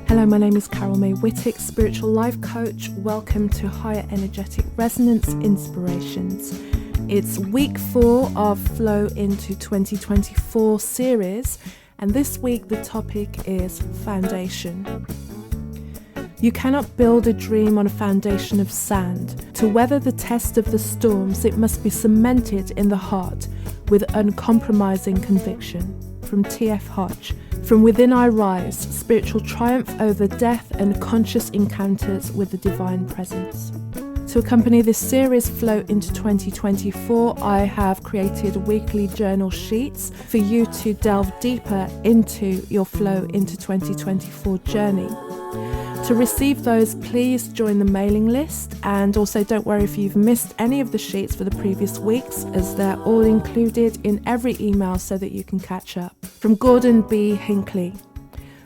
Hello, my name is Carol May Whittick, spiritual life coach. Welcome to Higher Energetic Resonance Inspirations. It's week 4 of Flow into 2024 series, and this week the topic is foundation. You cannot build a dream on a foundation of sand. To weather the test of the storms, it must be cemented in the heart with uncompromising conviction. From T.F. Hodge. From within I rise, spiritual triumph over death and conscious encounters with the divine presence. To accompany this series Flow into 2024, I have created weekly journal sheets for you to delve deeper into your Flow into 2024 journey. To receive those, please join the mailing list, and also don't worry if you've missed any of the sheets for the previous weeks, as they're all included in every email so that you can catch up. From Gordon B. Hinckley.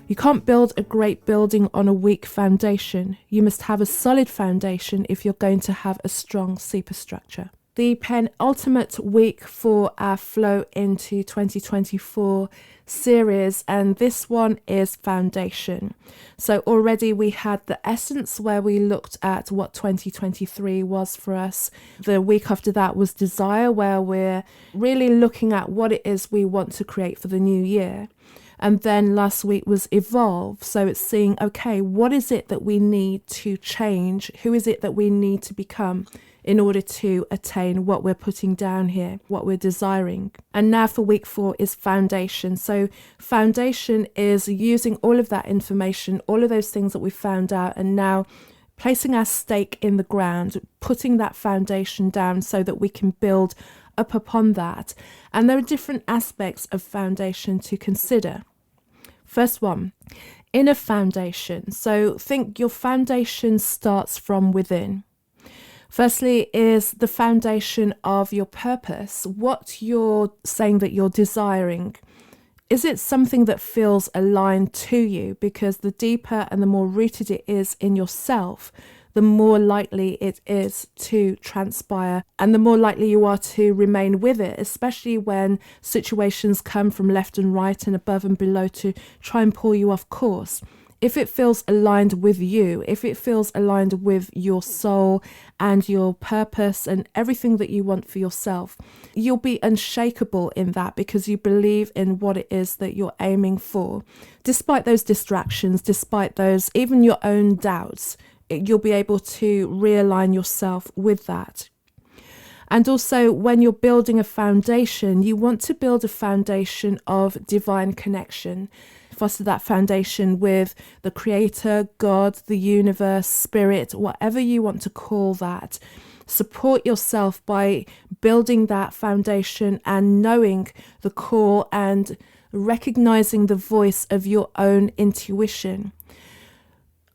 You can't build a great building on a weak foundation. You must have a solid foundation if you're going to have a strong superstructure. The penultimate week for our Flow into 2024 series, and this one is foundation. So already we had the essence where we looked at what 2023 was for us. The week after that was desire, where we're really looking at what it is we want to create for the new year. And then last week was evolve. So it's seeing, okay, what is it that we need to change? Who is it that we need to become in order to attain what we're putting down here, what we're desiring? And now for week 4 is foundation. So foundation is using all of that information, all of those things that we found out, and now placing our stake in the ground, putting that foundation down so that we can build up upon that. And there are different aspects of foundation to consider. First one, inner foundation. So think your foundation starts from within. Firstly is the foundation of your purpose, what you're saying that you're desiring. Is it something that feels aligned to you? Because the deeper and the more rooted it is in yourself, the more likely it is to transpire and the more likely you are to remain with it, especially when situations come from left and right and above and below to try and pull you off course. If it feels aligned with you, if it feels aligned with your soul and your purpose and everything that you want for yourself, you'll be unshakable in that because you believe in what it is that you're aiming for. Despite those distractions, despite those, even your own doubts, you'll be able to realign yourself with that. And also, when you're building a foundation, you want to build a foundation of divine connection. Foster that foundation with the Creator, God, the universe, spirit, whatever you want to call that. Support yourself by building that foundation and knowing the call and recognizing the voice of your own intuition.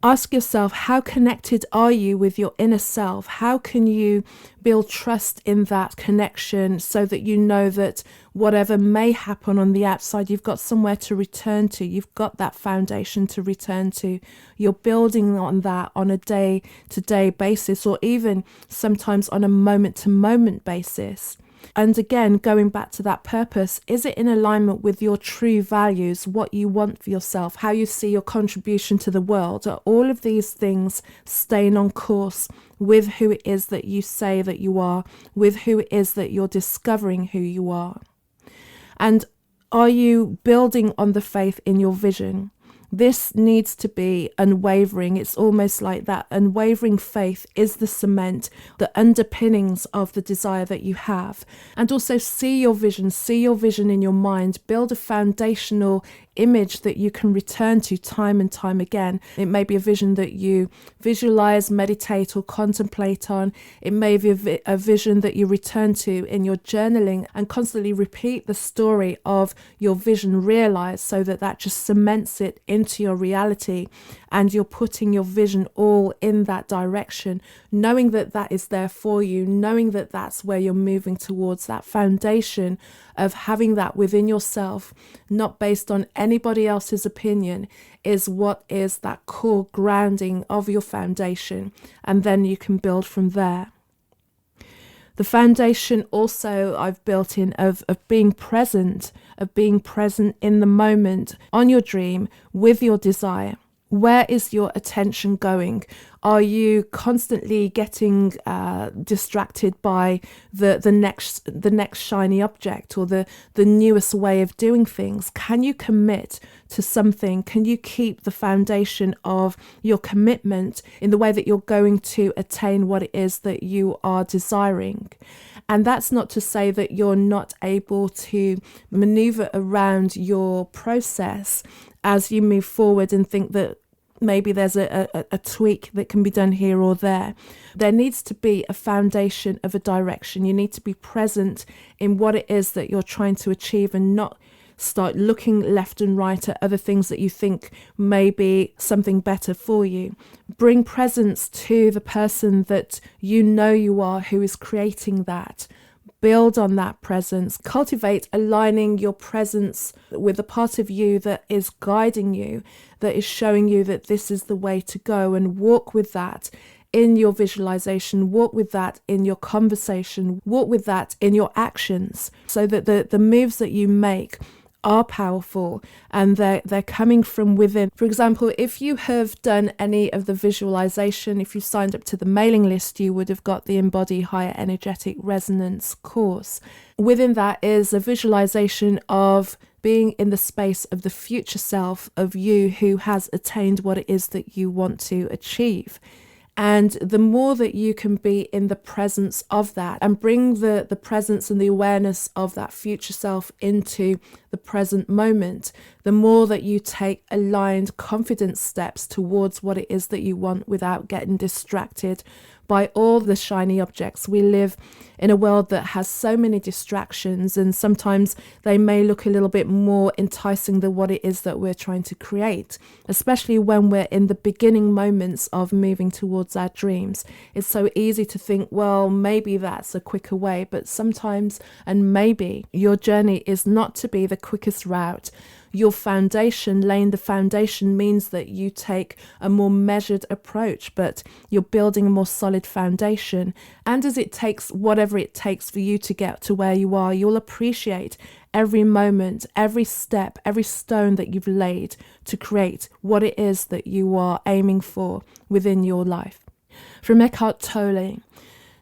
Ask yourself, how connected are you with your inner self? How can you build trust in that connection so that you know that whatever may happen on the outside, you've got somewhere to return to. You've got that foundation to return to. You're building on that on a day-to-day basis, or even sometimes on a moment-to-moment basis. And again, going back to that purpose, is it in alignment with your true values, what you want for yourself, how you see your contribution to the world? Are all of these things staying on course with who it is that you say that you are, with who it is that you're discovering who you are? And are you building on the faith in your vision? This needs to be unwavering. It's almost like that unwavering faith is the cement, the underpinnings of the desire that you have. And also see your vision in your mind, build a foundational image that you can return to time and time again. It may be a vision that you visualize, meditate, or contemplate on. It may be a vision that you return to in your journaling and constantly repeat the story of your vision realized, so that just cements it into your reality, and you're putting your vision all in that direction, knowing that that is there for you, knowing that that's where you're moving towards. That foundation of having that within yourself, not based on anybody else's opinion, is what is that core grounding of your foundation, and then you can build from there. The foundation also I've built in of being present in the moment, on your dream, with your desire. Where is your attention going? Are you constantly getting distracted by the next shiny object or the newest way of doing things? Can you commit to something? Can you keep the foundation of your commitment in the way that you're going to attain what it is that you are desiring? And that's not to say that you're not able to maneuver around your process as you move forward and think that maybe there's a tweak that can be done here or there. There needs to be a foundation of a direction. You need to be present in what it is that you're trying to achieve and not start looking left and right at other things that you think may be something better for you. Bring presence to the person that you know you are, who is creating that. Build on that presence. Cultivate aligning your presence with the part of you that is guiding you, that is showing you that this is the way to go, and walk with that in your visualization, walk with that in your conversation, walk with that in your actions, so that the moves that you make are powerful and they're coming from within. For example, if you have done any of the visualization, if you signed up to the mailing list, you would have got the Embody Higher Energetic Resonance course. Within that is a visualization of being in the space of the future self of you who has attained what it is that you want to achieve. And the more that you can be in the presence of that and bring the presence and the awareness of that future self into the present moment, the more that you take aligned confidence steps towards what it is that you want without getting distracted by all the shiny objects. We live in a world that has so many distractions, and sometimes they may look a little bit more enticing than what it is that we're trying to create, especially when we're in the beginning moments of moving towards our dreams. It's so easy to think, well, maybe that's a quicker way, but sometimes, and maybe, your journey is not to be the quickest route. Your foundation, laying the foundation, means that you take a more measured approach, but you're building a more solid foundation. And as it takes whatever it takes for you to get to where you are, you'll appreciate every moment, every step, every stone that you've laid to create what it is that you are aiming for within your life. From Eckhart Tolle: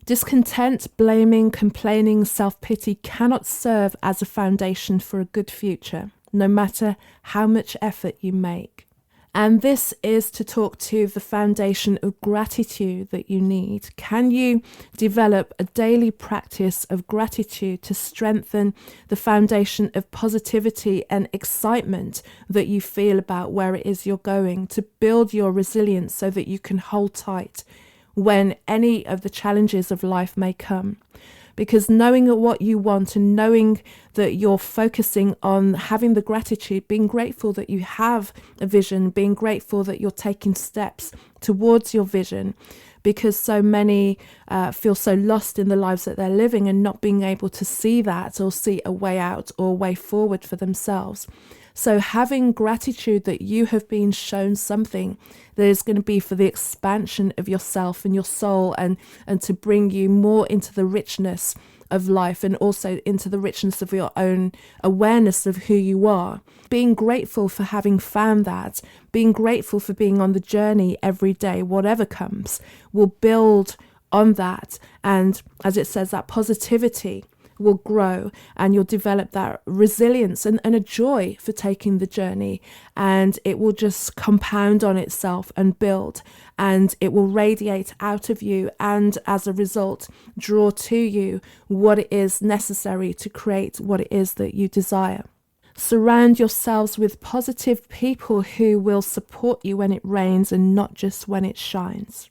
discontent, blaming, complaining, self-pity cannot serve as a foundation for a good future, no matter how much effort you make. And this is to talk to the foundation of gratitude that you need. Can you develop a daily practice of gratitude to strengthen the foundation of positivity and excitement that you feel about where it is you're going, to build your resilience so that you can hold tight when any of the challenges of life may come? Because knowing what you want and knowing that you're focusing on having the gratitude, being grateful that you have a vision, being grateful that you're taking steps towards your vision, because so many feel so lost in the lives that they're living and not being able to see that or see a way out or a way forward for themselves. So having gratitude that you have been shown something that is going to be for the expansion of yourself and your soul, and to bring you more into the richness of life and also into the richness of your own awareness of who you are. Being grateful for having found that, being grateful for being on the journey every day, whatever comes, will build on that. And as it says, that positivity will grow, and you'll develop that resilience and a joy for taking the journey, and it will just compound on itself and build, and it will radiate out of you, and as a result draw to you what it is necessary to create what it is that you desire. Surround yourselves with positive people who will support you when it rains and not just when it shines.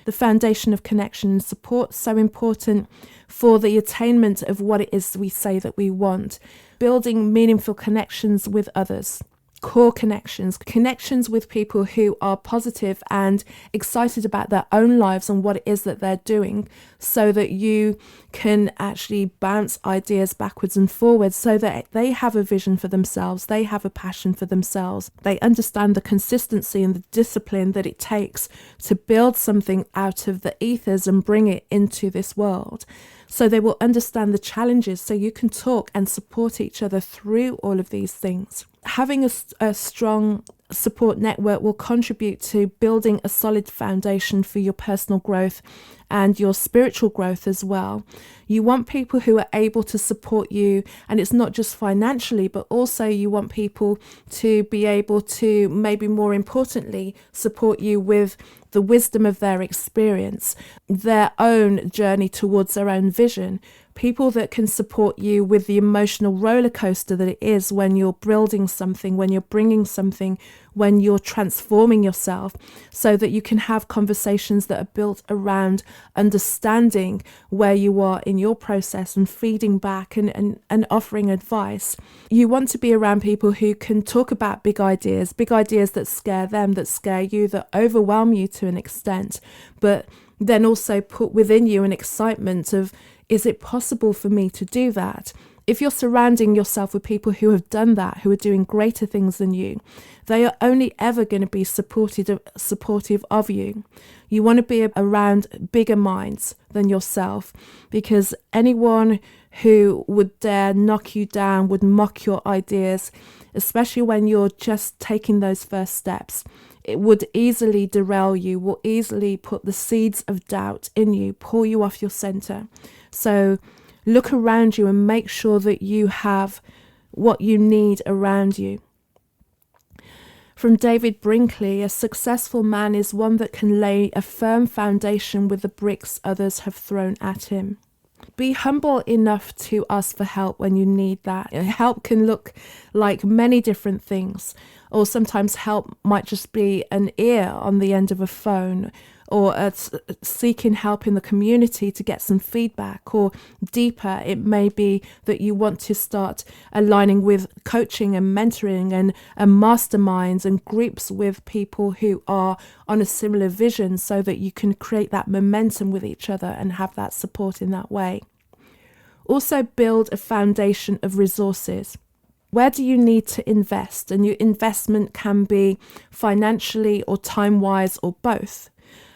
The foundation of connection and support, so important for the attainment of what it is we say that we want. Building meaningful connections with others. core connections with people who are positive and excited about their own lives and what it is that they're doing, so that you can actually bounce ideas backwards and forwards, so that they have a vision for themselves, they have a passion for themselves, they understand the consistency and the discipline that it takes to build something out of the ethers and bring it into this world. So they will understand the challenges, so you can talk and support each other through all of these things. Having a strong support network will contribute to building a solid foundation for your personal growth and your spiritual growth as well. You want people who are able to support you, and it's not just financially, but also you want people to be able to, maybe more importantly, support you with the wisdom of their experience, their own journey towards their own vision. People that can support you with the emotional roller coaster that it is when you're building something, when you're bringing something, when you're transforming yourself, so that you can have conversations that are built around understanding where you are in your process and feeding back and offering advice. You want to be around people who can talk about big ideas that scare them, that scare you, that overwhelm you to an extent, but then also put within you an excitement of, is it possible for me to do that? If you're surrounding yourself with people who have done that, who are doing greater things than you, they are only ever going to be supportive of you. You want to be around bigger minds than yourself, because anyone who would dare knock you down, would mock your ideas, especially when you're just taking those first steps, it would easily derail you, will easily put the seeds of doubt in you, pull you off your center. So look around you and make sure that you have what you need around you. From David Brinkley, a successful man is one that can lay a firm foundation with the bricks others have thrown at him. Be humble enough to ask for help when you need that. Help can look like many different things, or sometimes help might just be an ear on the end of a phone, or seeking help in the community to get some feedback, or deeper, it may be that you want to start aligning with coaching and mentoring and masterminds and groups with people who are on a similar vision, so that you can create that momentum with each other and have that support in that way. Also build a foundation of resources. Where do you need to invest? And your investment can be financially or time-wise or both.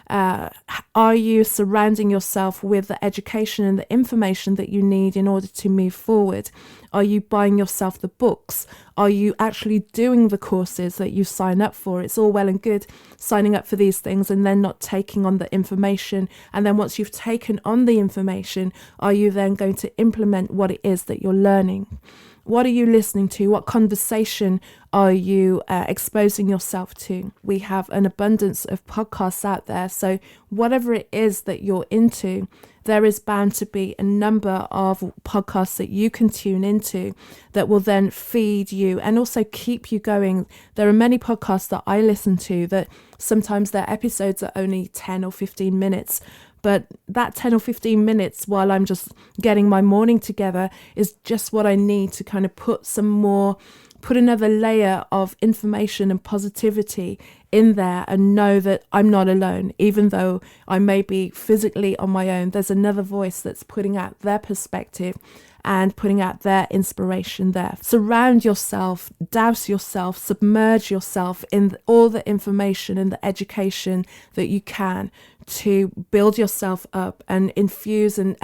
Are you surrounding yourself with the education and the information that you need in order to move forward? Are you buying yourself the books? Are you actually doing the courses that you sign up for? It's all well and good signing up for these things and then not taking on the information. And then once you've taken on the information, are you then going to implement what it is that you're learning? What are you listening to? What conversation are you exposing yourself to? We have an abundance of podcasts out there. So whatever it is that you're into, there is bound to be a number of podcasts that you can tune into that will then feed you and also keep you going. There are many podcasts that I listen to that sometimes their episodes are only 10 or 15 minutes. But that 10 or 15 minutes while I'm just getting my morning together is just what I need to kind of put another layer of information and positivity in there and know that I'm not alone. Even though I may be physically on my own, there's another voice that's putting out their perspective and putting out their inspiration there. Surround yourself, douse yourself, submerge yourself in all the information and the education that you can to build yourself up and infuse and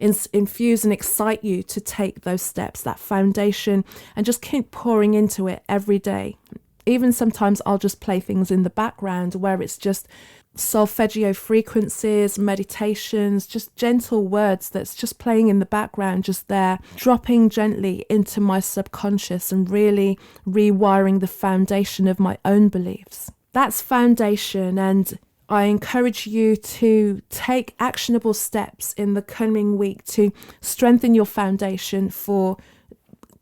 excite you to take those steps, that foundation, and just keep pouring into it every day. Even sometimes I'll just play things in the background where it's just solfeggio frequencies, meditations, just gentle words that's just playing in the background, just there, dropping gently into my subconscious and really rewiring the foundation of my own beliefs. That's foundation, and I encourage you to take actionable steps in the coming week to strengthen your foundation for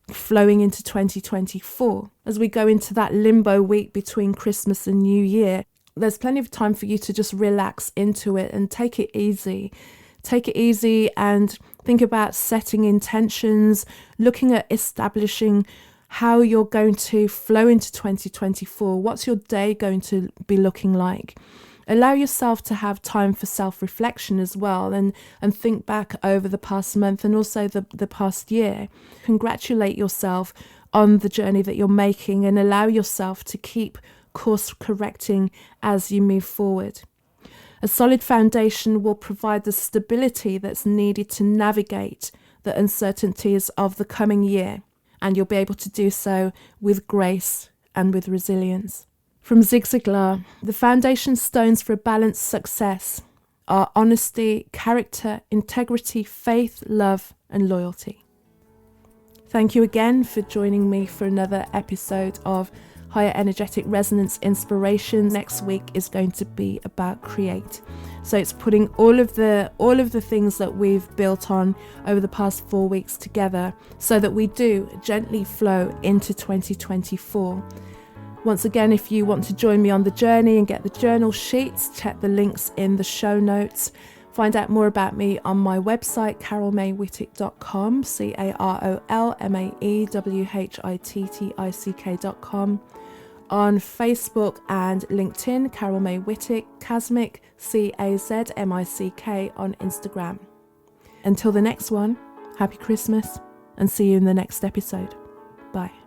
flowing into 2024. As we go into that limbo week between Christmas and New Year, there's plenty of time for you to just relax into it and take it easy. Take it easy and think about setting intentions, looking at establishing how you're going to flow into 2024. What's your day going to be looking like? Allow yourself to have time for self-reflection as well, and think back over the past month and also the past year. Congratulate yourself on the journey that you're making and allow yourself to keep course correcting as you move forward. A solid foundation will provide the stability that's needed to navigate the uncertainties of the coming year, and you'll be able to do so with grace and with resilience. From Zig Ziglar, the foundation stones for a balanced success are honesty, character, integrity, faith, love, and loyalty. Thank you again for joining me for another episode of Higher Energetic Resonance Inspiration. Next week is going to be about create. So it's putting all of the things that we've built on over the past 4 weeks together so that we do gently flow into 2024. Once again, if you want to join me on the journey and get the journal sheets, check the links in the show notes. Find out more about me on my website, carolmaywhittick.com, carolmaywhittick.com. On Facebook and LinkedIn, Carol May Whittick, Kazmic, Cazmick on Instagram. Until the next one, happy Christmas and see you in the next episode. Bye.